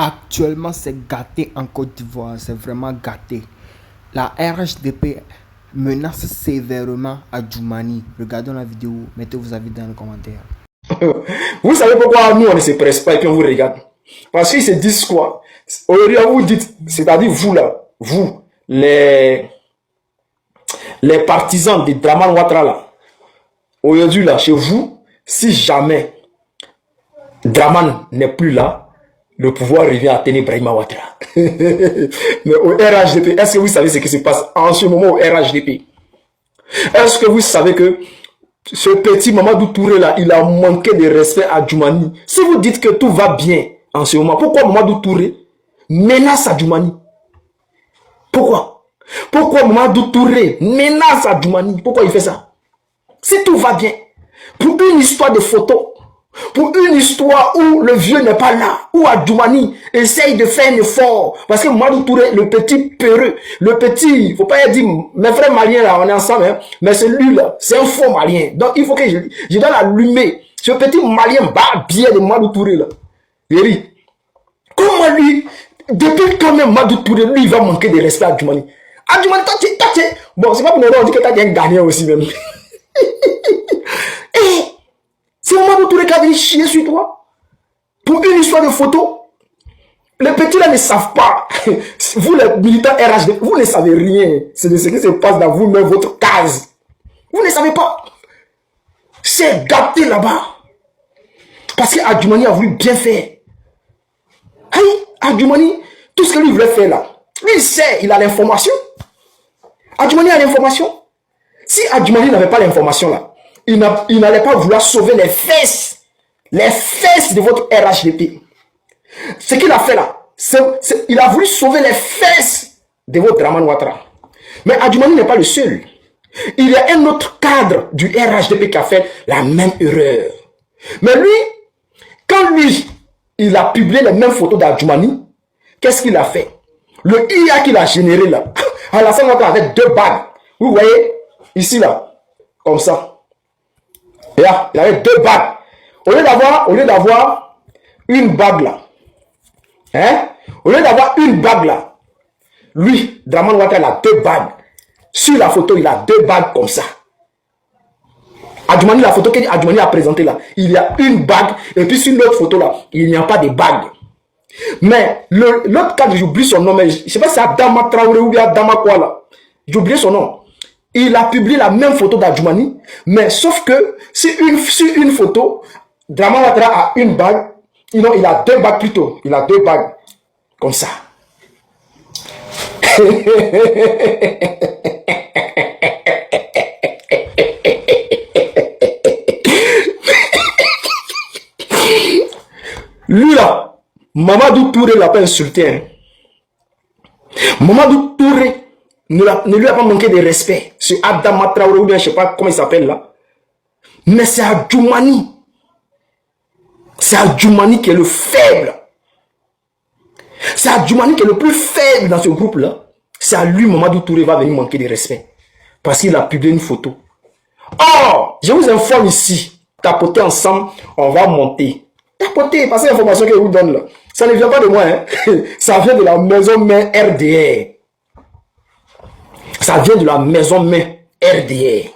Actuellement, c'est gâté en Côte d'Ivoire, c'est vraiment gâté. La RHDP menace sévèrement à Djoumani. Regardons la vidéo, mettez vos avis dans les commentaires. Vous savez pourquoi nous on ne se presse pas et puis on vous regarde? Parce qu'ils se disent quoi? Aujourd'hui, vous dites, c'est-à-dire vous là, vous, les partisans de Draman Ouattara là, aujourd'hui là, chez vous, si jamais Draman n'est plus là, le pouvoir revient à Téné Brahima Ouattara. Mais au RHDP, est-ce que vous savez ce qui se passe en ce moment au RHDP? Est-ce que vous savez que ce petit Mamadou Touré là, il a manqué de respect à Djoumani? Si vous dites que tout va bien en ce moment, pourquoi Mamadou Touré menace à Djoumani? Pourquoi? Pourquoi Mamadou Touré menace à Djoumani? Pourquoi il fait ça? Si tout va bien, pour une histoire de photo, pour une histoire où le vieux n'est pas là, où Djoumani essaye de faire un effort, parce que Mamadou Touré, le petit peureux, le petit, faut pas dire, mes frères maliens là, on est ensemble, hein, mais celui là, c'est un faux malien, donc il faut que je dois l'allumer, ce petit malien barbier de Mamadou Touré là, Yeri, comment lui, depuis quand même Mamadou Touré, lui il va manquer de respect à Djoumani? Djoumani, bon, c'est pas pour nous dire que t'as un gagnant aussi même. C'est Mamadou Touré qui a venu chier sur toi pour une histoire de photo. Les petits là ne savent pas. Vous les militants RHD, vous ne savez rien. C'est de ce qui se passe dans vous-même, votre case. Vous ne savez pas. C'est gâté là-bas. Parce que Djoumani a voulu bien faire. Djoumani, tout ce que lui voulait faire là, lui il sait, il a l'information. Djoumani a l'information. Si Djoumani n'avait pas l'information là, il n'allait pas vouloir sauver les fesses de votre RHDP. Ce qu'il a fait là, il a voulu sauver les fesses de votre Draman Ouattara. Mais Djoumani n'est pas le seul. Il y a un autre cadre du RHDP qui a fait la même erreur. Mais lui, quand lui, il a publié les mêmes photos d'Djoumani, qu'est-ce qu'il a fait? Le IA qu'il a généré là, Alassane Ouattara avait 2 bagues. Vous voyez, ici là, comme ça. Là, il avait 2 bagues. Au lieu d'avoir une bague là, hein? Au lieu d'avoir une bague là, lui, Draman Ouattara, il a 2 bagues. Sur la photo, il a 2 bagues comme ça. Djoumani, la photo que Djoumani a présentée là, il y a une bague, et puis sur l'autre photo là, il n'y a pas de bague. Mais l'autre cadre, j'oublie son nom, mais je ne sais pas si c'est Adama Traoré ou bien Adama quoi là. J'ai oublié son nom. Il a publié la même photo d'Djoumani, mais sauf que sur une photo, Draman Ouattara a une bague, non, il a 2 bagues plutôt. Il a 2 bagues. Comme ça. Lui là, Mamadou Touré l'a pas insulté. Hein. Mamadou Touré ne lui a pas manqué de respect. C'est Adama Traoré ou bien je sais pas comment il s'appelle là. Mais c'est Djoumani. C'est Djoumani qui est le faible. C'est Djoumani qui est le plus faible dans ce groupe là. C'est à lui Mamadou Touré va venir manquer de respect. Parce qu'il a publié une photo. Oh, je vous informe ici. Tapotez ensemble, on va monter. Tapotez, parce que l'information que je vous donne là, ça ne vient pas de moi. Hein. Ça vient de la maison mère RDR. Ça vient de la maison mère RDR.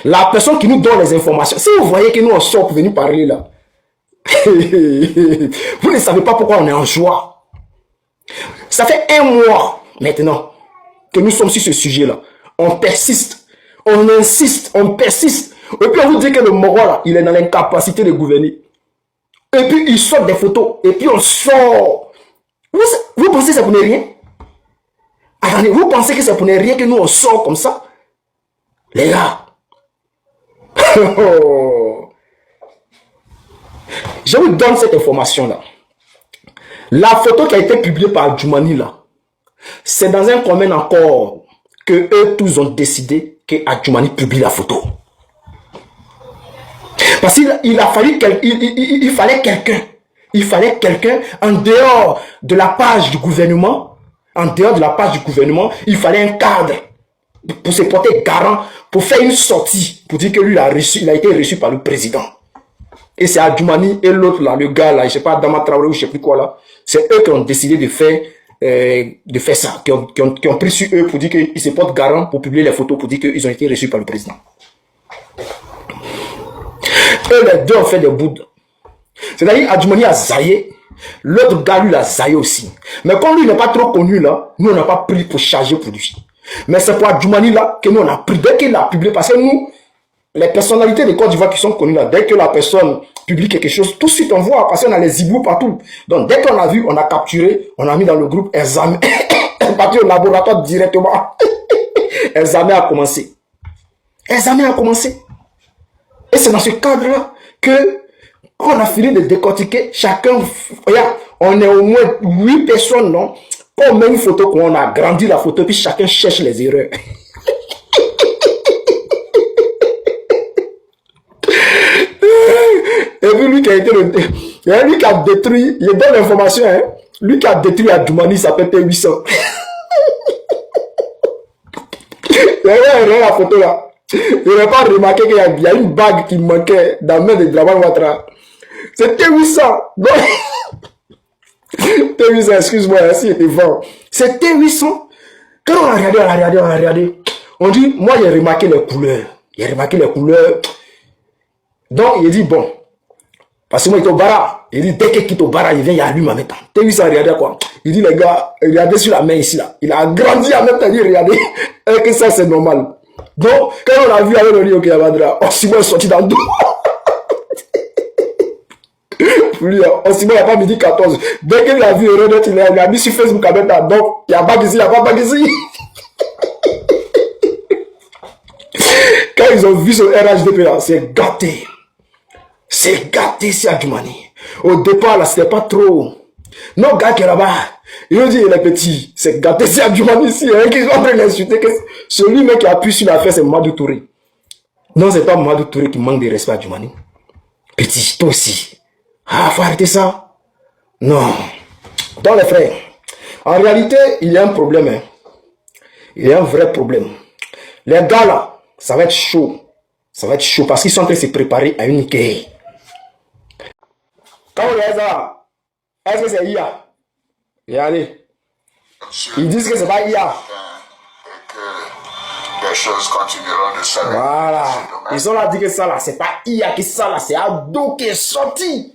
La personne qui nous donne les informations. Si vous voyez que nous on sort pour venir parler là, vous ne savez pas pourquoi on est en joie. Ça fait 1 mois maintenant que nous sommes sur ce sujet là. On persiste, on insiste, on persiste. Et puis on vous dit que le Moro là, il est dans l'incapacité de gouverner. Et puis il sort des photos. Et puis on sort. Vous pensez que ça ne rien? Attendez, vous pensez que ça ne rien que nous on sort comme ça? Les gars. Je vous donne cette information là. La photo qui a été publiée par Djoumani là, c'est dans un commun accord que eux tous ont décidé que Djoumani publie la photo. Parce qu'il a fallu il fallait quelqu'un. Il fallait quelqu'un en dehors de la page du gouvernement. En dehors de la page du gouvernement, il fallait un cadre pour se porter garant, pour faire une sortie, pour dire que lui il a été reçu par le président. Et c'est Djoumani et l'autre là, le gars là, je sais pas, Adama Traoré ou je sais plus quoi là, C'est eux qui ont décidé de faire ça, qui ont pris sur eux pour dire qu'ils se portent garant pour publier les photos, pour dire qu'ils ont été reçus par le président. Eux, les deux ont fait des boudes. C'est-à-dire, Adjoumani a zaillé. L'autre gars, lui, a zaillé aussi. Mais comme lui n'est pas trop connu, là, nous, on n'a pas pris pour charger pour lui. Mais c'est pour Adjoumani, là, que nous, on a pris. Dès qu'il a publié, parce que nous, les personnalités de Côte d'Ivoire qui sont connues, là, dès que la personne publie quelque chose, tout de suite, on voit, parce qu'on a les hiboux partout. Donc, dès qu'on a vu, on a capturé, on a mis dans le groupe examen, parti au laboratoire directement. Examen a commencé. Examen a commencé. Et c'est dans ce cadre-là que, quand on a fini de décortiquer, chacun, regarde, on est au moins 8 personnes, non? On met une photo, qu'on a agrandi la photo, puis chacun cherche les erreurs. Et puis lui qui a été lui qui a détruit, il donne l'information, hein? Lui qui a détruit Adjoumani, il s'appelle T800. Regardez la photo là. Il n'a pas remarqué qu'il y a une bague qui manquait dans la main de Dramane Ouattara. C'est T800. T800, excuse-moi, si j'étais fort. C'est T800. Quand on a regardé, on dit, moi j'ai remarqué les couleurs. J'ai remarqué les couleurs. Donc il dit, bon, parce que moi il est au bara. Il dit, dès qu'il quitte au bara, il vient, il allume en même temps. T800 regardez quoi. Il dit, les gars, regardez sur la main ici là. Il a agrandi en même temps, il dit, regardez. Et que ça c'est normal. Donc, quand on a vu avec le Rio Kiyavadra, Osimhen est sorti dans le dos. Lui, Osimhen n'a pas midi 14. Dès qu'il a vu Renet, il a mis sur Facebook à mettre. Donc, il n'y a pas d'ici, il n'y a pas d'ici. Quand ils ont vu ce RHDP là, c'est gâté. C'est gâté, c'est Adjoumani. Au départ, là, c'était pas trop. Non, gars qui est là-bas, ils ont dit, il est petit. C'est gâté, c'est Adjoumani ici. Hein, qui sont en train d'insulter. Celui même qui appuie sur l'affaire, c'est Mamadou Touré. Non, c'est pas Mamadou Touré qui manque de respect à Adjoumani. Petit, toi aussi. Ah, faut arrêter ça. Non. Donc, les frères, en réalité, il y a un problème. Hein. Il y a un vrai problème. Les gars là, ça va être chaud. Ça va être chaud parce qu'ils sont en train de se préparer à une guerre. Quand vous regardez ça, est-ce que c'est IA? Regardez. Ils disent que c'est pas IA. Les choses continueront de s'arrêter. Voilà. Ils ont là dit que ça là, c'est pas IA qui ça là, c'est Ado qui est sorti.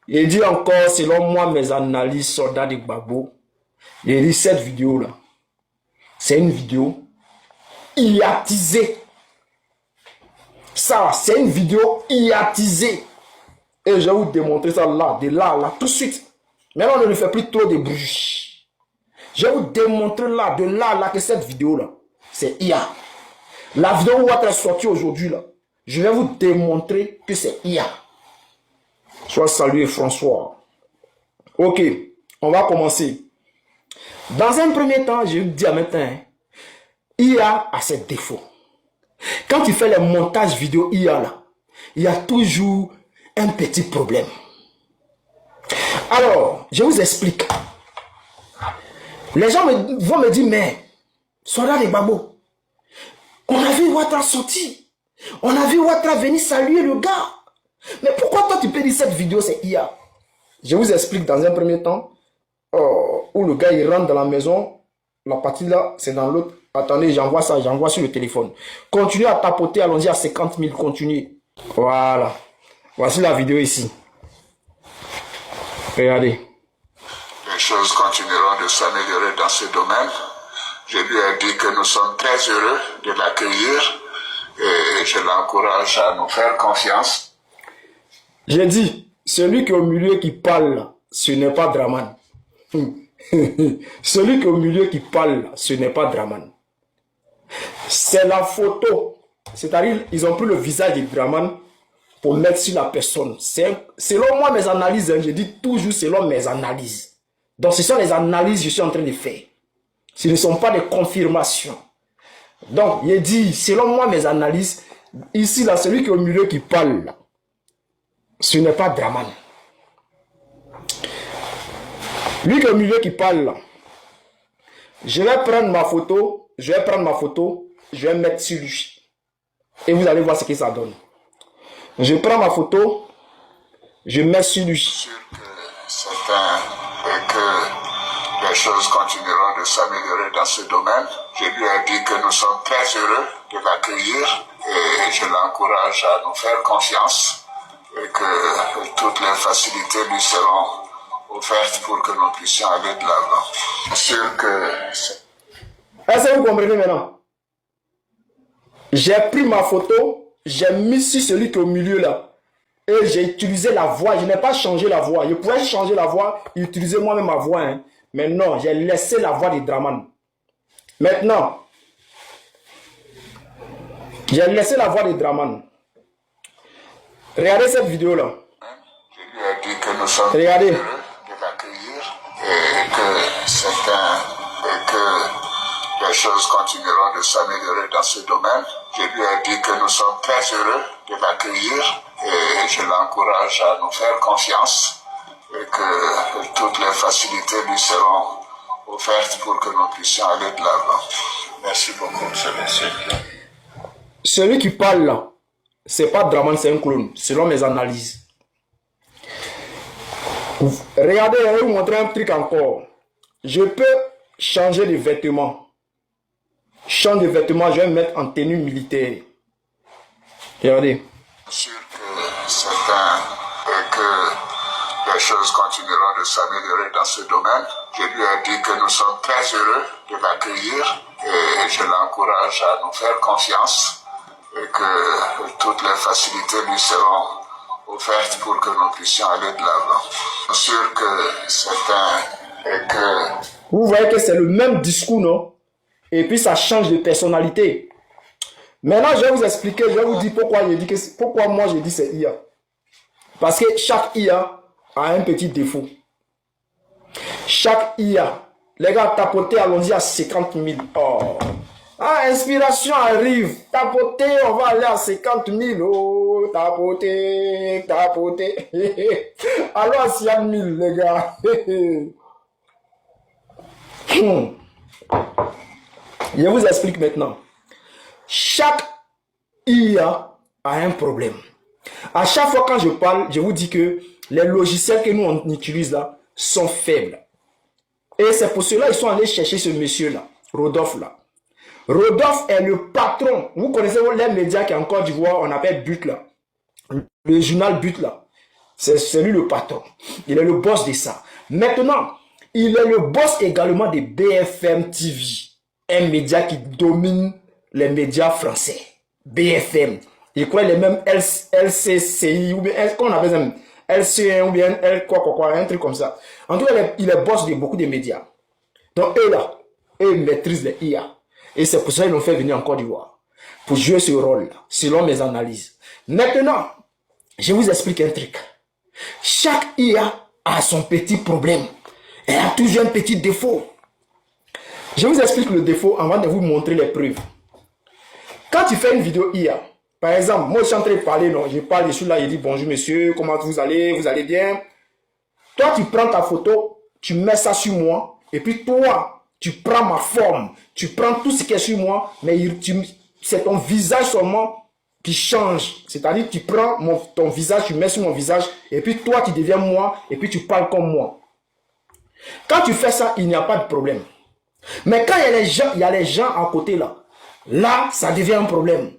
Il dit encore, selon moi, mes analyses, soldats de Gbagbo, il dit cette vidéo là, c'est une vidéo IAtisée. Ça, c'est une vidéo IAtisée. Et je vais vous démontrer ça là, de là, là, tout de suite. Maintenant, on ne fait plus trop de bruit. Je vais vous démontrer là, de là, là, que cette vidéo là, c'est IA. La vidéo où elle est sortie aujourd'hui là, je vais vous démontrer que c'est IA. Sois salué François. Ok, on va commencer. Dans un premier temps, je vais vous dire maintenant, IA a ses défauts. Quand tu fais les montages vidéo IA là, il y a toujours un petit problème. Alors, je vous explique. Les gens vont me dire, mais, soldat de Gbagbo, on a vu Ouattara sortir. On a vu Ouattara venir saluer le gars. Mais pourquoi toi tu peux dire cette vidéo c'est IA? Je vous explique dans un premier temps. Où le gars il rentre dans la maison. La partie là c'est dans l'autre. Attendez, j'envoie ça, j'envoie sur le téléphone. Continuez à tapoter, allons-y à 50 000, continuez. Voilà. Voici la vidéo ici. Regardez. Les choses continueront de s'améliorer dans ce domaine. Je lui ai dit que nous sommes très heureux de l'accueillir et je l'encourage à nous faire confiance. J'ai dit, celui qui est au milieu qui parle, ce n'est pas Dramane. Celui qui est au milieu qui parle, ce n'est pas Dramane. C'est la photo. C'est-à-dire, ils ont pris le visage de Dramane pour mettre sur la personne. Selon moi, mes analyses, je dis toujours selon mes analyses. Donc, ce sont les analyses que je suis en train de faire. Ce ne sont pas des confirmations. Donc, il dit, selon moi, mes analyses, ici, là, celui qui est au milieu qui parle, là, ce n'est pas Dramane. Lui qui est au milieu qui parle, là, je vais prendre ma photo, je vais mettre sur lui. Et vous allez voir ce que ça donne. Je prends ma photo, je mets sur lui. Sûr que certains et que les choses continueront de s'améliorer dans ce domaine. Je lui ai dit que nous sommes très heureux de l'accueillir et je l'encourage à nous faire confiance et que toutes les facilités lui seront offertes pour que nous puissions aller de l'avant. Bien sûr que... Est-ce que vous comprenez maintenant? J'ai pris ma photo, j'ai mis sur celui qui est au milieu là. Et j'ai utilisé la voix, je n'ai pas changé la voix. Je pouvais changer la voix, utiliser moi-même ma voix. Hein. Mais non, j'ai laissé la voix de Draman. Maintenant, j'ai laissé la voix de Draman. Regardez cette vidéo là. Je lui ai dit que nous sommes Regardez. heureux de l'accueillir et que les choses continueront de s'améliorer dans ce domaine. Je lui ai dit que nous sommes très heureux de l'accueillir et je l'encourage à nous faire confiance et que toutes les facilités lui seront offertes pour que nous puissions aller de l'avant. Merci beaucoup, monsieur. Celui qui parle là, c'est pas Draman, c'est un clone, selon mes analyses. Regardez, je vais vous montrer un truc encore. Je peux changer de vêtements. Change de vêtements, je vais me mettre en tenue militaire. Regardez. Sûr que c'est et que les choses continueront de s'améliorer dans ce domaine. Je lui ai dit que nous sommes très heureux de l'accueillir et je l'encourage à nous faire confiance et que toutes les facilités lui seront offertes pour que nous puissions aller de l'avant. Bien sûr que c'est et que... Vous voyez que c'est le même discours, non? Et puis ça change de personnalité. Maintenant, je vais vous expliquer, je vais vous dire pourquoi moi je dis c'est IA. Parce que chaque IA a un petit défaut. Chaque IA, les gars, tapotez, allons-y à 50 000. Oh. Ah, inspiration arrive. Tapotez, on va aller à 50 000. Oh, tapotez, tapotez. Allons à 100 000, les gars. Je vous explique maintenant. Chaque IA a un problème. À chaque fois quand je parle, je vous dis que les logiciels que nous on utilise là sont faibles. Et c'est pour cela qu'ils sont allés chercher ce monsieur-là, Rodolphe là. Rodolphe est le patron. Vous connaissez les médias qui en Côte d'Ivoire, on appelle But là. Le journal But là. C'est lui le patron. Il est le boss de ça. Maintenant, il est le boss également de BFM TV. Un média qui domine les médias français. BFM. Il croit les mêmes LCCI ou bien comment on appelle ça, LC1 ou bien quoi, un truc comme ça. En tout cas, il est boss de beaucoup de médias. Donc eux là, eux maîtrisent les IA. Et c'est pour ça qu'ils l'ont fait venir en Côte d'Ivoire. Pour jouer ce rôle-là, selon mes analyses. Maintenant, je vous explique un truc. Chaque IA a son petit problème. Elle a toujours un petit défaut. Je vous explique le défaut avant de vous montrer les preuves. Quand tu fais une vidéo IA, par exemple, moi je suis en train de parler, non, je parle, je suis là, je dis bonjour monsieur, comment vous allez bien? Toi tu prends ta photo, tu mets ça sur moi, et puis toi, tu prends ma forme, tu prends tout ce qui est sur moi, mais c'est ton visage seulement qui change. C'est-à-dire tu prends ton visage, tu mets sur mon visage, et puis toi tu deviens moi, et puis tu parles comme moi. Quand tu fais ça, il n'y a pas de problème. Mais quand il y a les gens à côté là, ça devient un problème.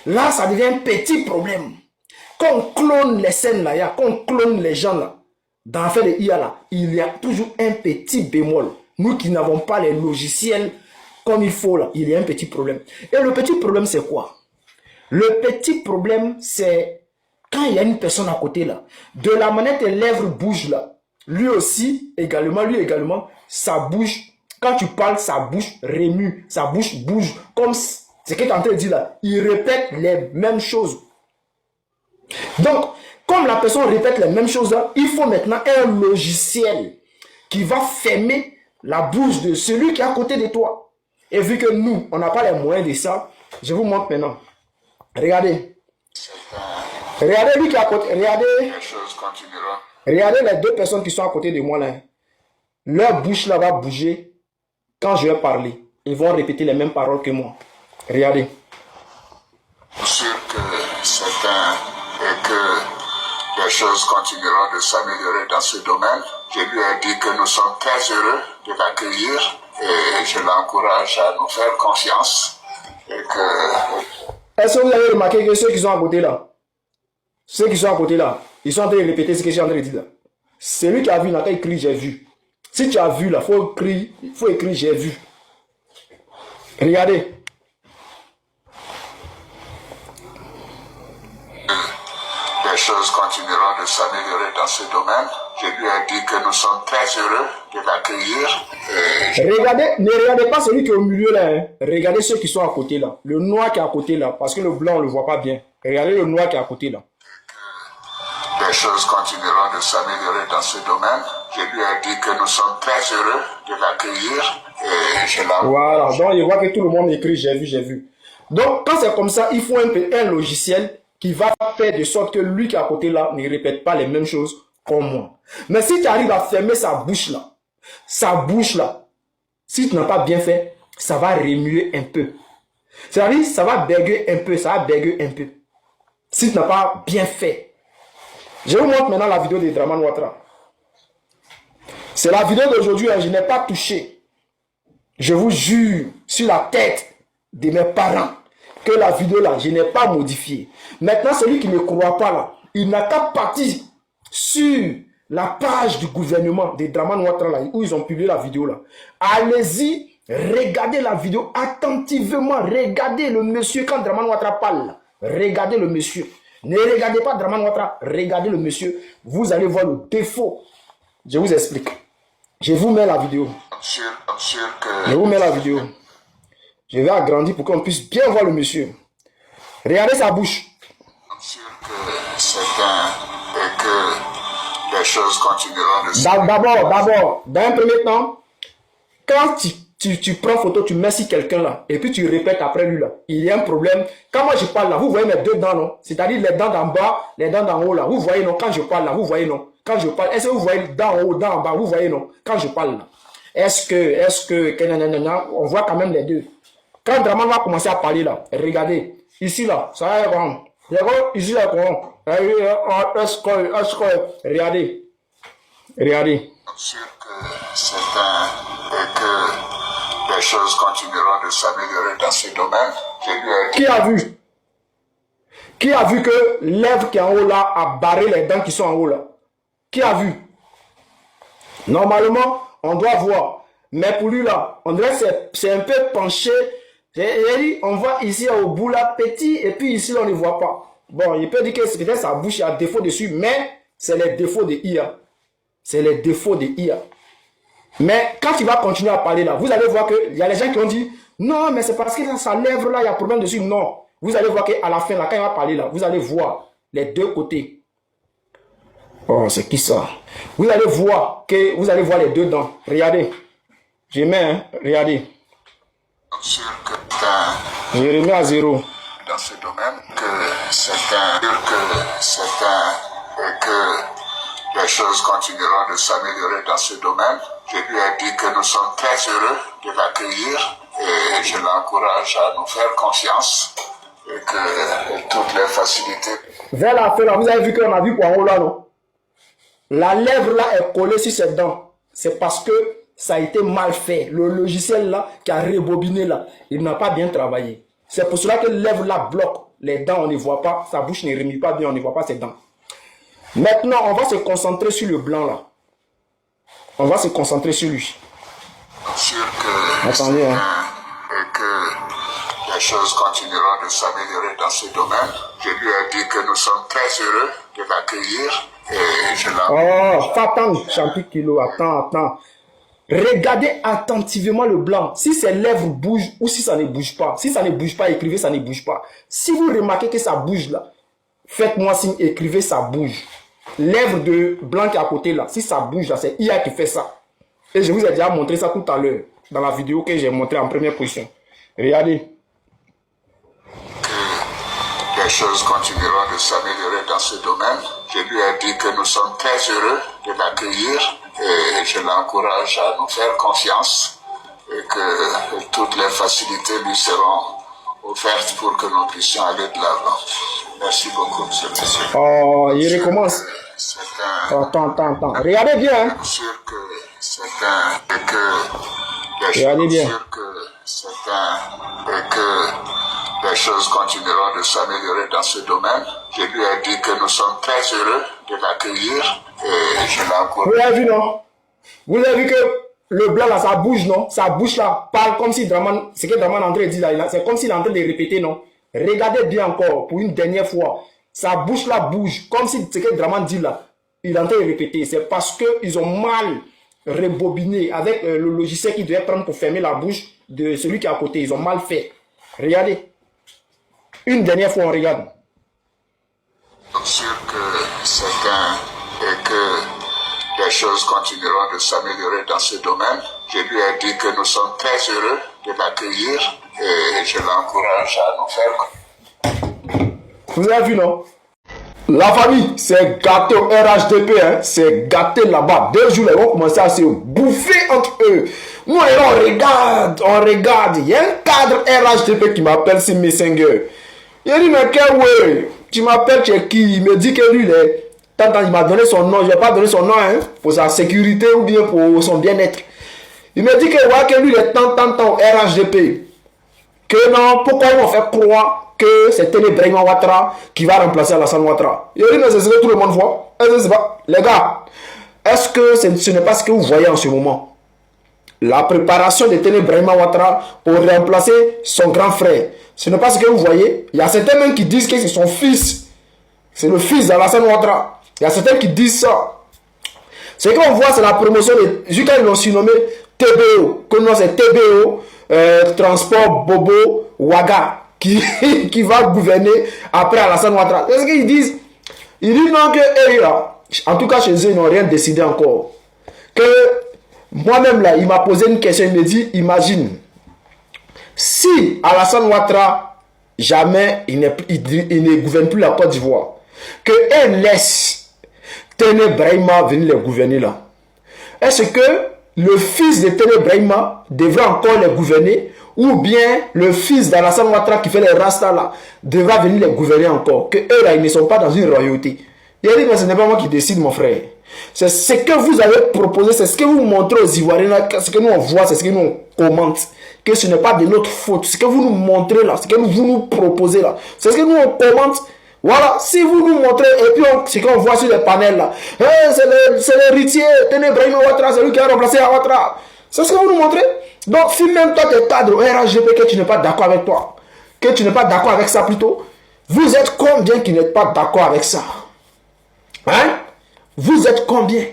Là, ça devient un petit problème. Quand on clone les scènes là, quand on clone les gens là, dans l'affaire de IA là, il y a toujours un petit bémol. Nous qui n'avons pas les logiciels comme il faut là, il y a un petit problème. Et le petit problème, c'est quoi? Le petit problème, c'est quand il y a une personne à côté là, de la manière que les lèvres bougent là, lui également, ça bouge. Quand tu parles, sa bouche remue, sa bouche bouge. Comme ce que tu es en train de dire là, il répète les mêmes choses. Donc, comme la personne répète les mêmes choses là, il faut maintenant un logiciel qui va fermer la bouche de celui qui est à côté de toi. Et vu que nous, on n'a pas les moyens de ça, je vous montre maintenant. Regardez. Regardez lui qui est à côté. Regardez. Les choses continueront. Regardez les deux personnes qui sont à côté de moi là. Leur bouche là va bouger. Quand je vais parler, ils vont répéter les mêmes paroles que moi. Regardez. Sûr que c'est et que les choses continueront de s'améliorer dans ce domaine. Je lui ai dit que nous sommes très heureux de l'accueillir et je l'encourage à nous faire confiance. Et que... Est-ce que vous avez remarqué que ceux qui sont à côté là, ils sont en train de répéter ce que je suis en train de dire là. Celui qui a vu là, quand il crie j'ai vu. Si tu as vu là, il faut écrire j'ai vu. Regardez. Les choses continueront de s'améliorer dans ce domaine. Je lui ai dit que nous sommes très heureux de l'accueillir. Regardez, ne regardez pas celui qui est au milieu là. Hein. Regardez ceux qui sont à côté là. Le noir qui est à côté là. Parce que le blanc, on ne le voit pas bien. Regardez le noir qui est à côté là. Les choses continueront de s'améliorer dans ce domaine. Je lui ai dit que nous sommes très heureux de l'accueillir. Et je l'encourage. Voilà, donc il voit que tout le monde écrit j'ai vu, j'ai vu. Donc quand c'est comme ça, il faut un logiciel qui va faire de sorte que lui qui est à côté là ne répète pas les mêmes choses comme moi. Mais si tu arrives à fermer sa bouche là, si tu n'as pas bien fait, ça va remuer un peu. C'est-à-dire, ça va béguer un peu, Si tu n'as pas bien fait. Je vous montre maintenant la vidéo de Draman Ouattara. C'est la vidéo d'aujourd'hui, hein, je n'ai pas touché. Je vous jure sur la tête de mes parents que la vidéo là, je n'ai pas modifié. Maintenant, celui qui ne croit pas là, il n'a qu'à partir sur la page du gouvernement de Draman Ouattara là, où ils ont publié la vidéo là. Allez-y, regardez la vidéo attentivement. Regardez le monsieur quand Draman Ouattara parle là. Regardez le monsieur. Ne regardez pas Draman Ouattara, regardez le monsieur. Vous allez voir le défaut. Je vous explique. Je vous mets la vidéo. Je vous mets la vidéo. Je vais agrandir pour qu'on puisse bien voir le monsieur. Regardez sa bouche. Sûr que c'est et que les choses continueront de D'abord, dans un premier temps, quand tu prends photo, tu mets sur quelqu'un là, et puis tu répètes après lui là, il y a un problème. Quand moi je parle là, vous voyez mes deux dents, non? C'est-à-dire les dents d'en bas, les dents d'en haut là. Vous voyez, non? Quand je parle là, vous voyez, non? Quand je parle, est-ce que vous voyez dents en haut, dents en bas? Vous voyez, non? Quand je parle là. Est-ce que, on voit quand même les deux. Quand Draman va commencer à parler là, regardez, ici là, ça va être grand. Ici là, grand. Regardez. Sûr que c'est et que les choses continueront de s'améliorer dans ce domaine. Je lui ai dit... Qui a vu que l'œuvre qui est en haut là a barré les dents qui sont en haut là? Qui a vu? Normalement, on doit voir. Mais pour lui là, on dirait que c'est un peu penché. On voit ici au bout là petit et puis ici là on ne voit pas. Bon, il peut dire que peut-être sa bouche a défaut dessus, mais c'est les défauts de IA. C'est les défauts de IA. Mais quand il va continuer à parler là, vous allez voir qu'il y a les gens qui ont dit non, mais c'est parce que dans sa lèvre là, il y a problème dessus. Non. Vous allez voir qu'à la fin là, quand il va parler là, vous allez voir les deux côtés. Oh, c'est qui ça? Vous allez voir les deux dents. Regardez. Je mets, hein, regardez. Sûr que je remets à zéro. Dans ce domaine, et que les choses continueront de s'améliorer dans ce domaine. Je lui ai dit que nous sommes très heureux de l'accueillir et je l'encourage à nous faire confiance et que toutes les facilités. Vers la fin, là, vous avez vu qu'on a vu pour en haut là, non? La lèvre là est collée sur cette dent. C'est parce que ça a été mal fait. Le logiciel là qui a rebobiné là, il n'a pas bien travaillé. C'est pour cela que la lèvre là bloque. Les dents, on ne voit pas. Sa bouche ne remue pas bien, on ne voit pas ses dents. Maintenant, on va se concentrer sur le blanc là. On va se concentrer sur lui. Sûr que attendez, hein. Et que les choses continueront de s'améliorer dans ce domaine. Je lui ai dit que nous sommes très heureux de l'accueillir et je l'ai... Oh, attends, champi kilo, attends. Regardez attentivement le blanc. Si ses lèvres bougent ou si ça ne bouge pas. Si ça ne bouge pas, écrivez ça ne bouge pas. Si vous remarquez que ça bouge là, faites-moi signe, écrivez ça bouge. Lèvre de blanc qui est à côté là, si ça bouge là, c'est IA qui fait ça. Et je vous ai déjà montré ça tout à l'heure dans la vidéo que j'ai montré en première position. Regardez. Que les choses continueront de s'améliorer dans ce domaine. Je lui ai dit que nous sommes très heureux de l'accueillir et je l'encourage à nous faire confiance et que toutes les facilités lui seront offertes pour que nous puissions aller de l'avant. Merci beaucoup, monsieur le président. Oh, il recommence. c'est un... Attends. Regardez bien. Hein. Sûr que c'est un... Et que les Regardez bien. sûr que c'est un... Et que les choses continueront de s'améliorer dans ce domaine. Je lui ai dit que nous sommes très heureux de l'accueillir et je l'encourage. Vous avez vu, non? Vous avez vu que le blanc là, ça bouge, non? Sa bouche là parle comme si Draman, ce que Draman est en train de dire là, c'est comme s'il est en train de répéter, non? Regardez bien encore, pour une dernière fois. Sa bouche là bouge, comme si ce que Draman dit là, il est en train de répéter. C'est parce qu'ils ont mal rebobiné avec le logiciel qu'ils devaient prendre pour fermer la bouche de celui qui est à côté. Ils ont mal fait. Regardez. Une dernière fois, on regarde. Sûr que c'est un... Et que les choses continueront de s'améliorer dans ce domaine. Je lui ai dit que nous sommes très heureux de l'accueillir et je l'encourage à nous faire. Vous avez vu, non? La famille, c'est gâté au RHDP, hein? C'est gâté là-bas. 2 jours, ils vont commencer à se bouffer entre eux. Nous, on regarde. Il y a un cadre RHDP qui m'appelle sur Messenger. Il dit, mais quel ouais? Tu m'appelles, tu es qui? Il me dit que lui, il m'a donné son nom. Je n'ai pas donné son nom, hein, pour sa sécurité ou bien pour son bien-être. Il me dit que, ouais, que lui, il est tant au RHDP. Que non, pourquoi ils vont faire croire que c'est Télé Brahima Ouattara qui va remplacer Alassane Ouattara? Il dit, mais c'est ce que tout le monde voit. Les gars, est-ce que ce n'est pas ce que vous voyez en ce moment? La préparation de Télé Brahima Ouattara pour remplacer son grand frère. Ce n'est pas ce que vous voyez. Il y a certains même qui disent que c'est son fils. C'est le fils d'Alassane Ouattara. Il y a certains qui disent ça. Ce qu'on voit, c'est la promotion de... Jusqu'à ils l'ont surnommé TBO. Que non, c'est TBO, Transport Bobo Ouaga, qui va gouverner après Alassane Ouattara. C'est ce qu'ils disent. Ils disent non que eux, là, en tout cas chez eux, ils n'ont rien décidé encore. Que moi-même, là, il m'a posé une question. Il me dit, imagine, si Alassane Ouattara, jamais, il ne gouverne plus la Côte d'Ivoire, que eux laissent Téné Brahima venir les gouverner là. Est-ce que le fils de Téné Brahima devrait encore les gouverner ou bien le fils d'Alassane Ouattara qui fait les rastas là devra venir les gouverner encore? Que eux là, ils ne sont pas dans une royauté. Il a dit, mais ce n'est pas moi qui décide, mon frère. C'est ce que vous avez proposé, c'est ce que vous montrez aux Ivoiriens, ce que nous on voit, c'est ce que nous on commente. Que ce n'est pas de notre faute. Ce que vous nous montrez là, ce que vous nous proposez là, c'est ce que nous on commente. Voilà, si vous nous montrez, et puis ce qu'on voit sur les panels là, c'est l'héritier, Téné Brahima Ouattara, c'est lui qui a remplacé Ouattara. C'est ce que vous nous montrez. Donc, si même toi, tu es cadre au RHDP, que tu n'es pas d'accord avec toi, que tu n'es pas d'accord avec ça plutôt, vous êtes combien qui n'êtes pas d'accord avec ça? Hein? Vous êtes combien?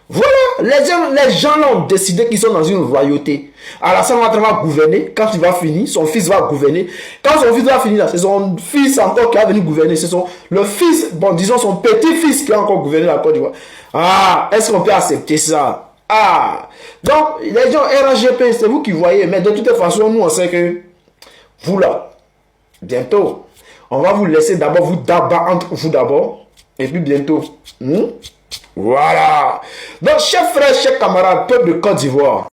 Voilà, les gens là ont décidé qu'ils sont dans une royauté. Alassane Ouattara va gouverner, quand il va finir, son fils va gouverner. Quand son fils va finir, c'est son fils encore qui va venir gouverner. C'est le fils, bon disons son petit-fils qui va encore gouverner la Côte d'Ivoire. Ah, est-ce qu'on peut accepter ça? Ah, donc les gens RHGP, c'est vous qui voyez, mais de toute façon, nous on sait que vous là, bientôt, on va vous laisser d'abord vous d'abattre entre vous d'abord, et puis bientôt. Voilà. Donc, chers frères, chers camarades, peuple de Côte d'Ivoire,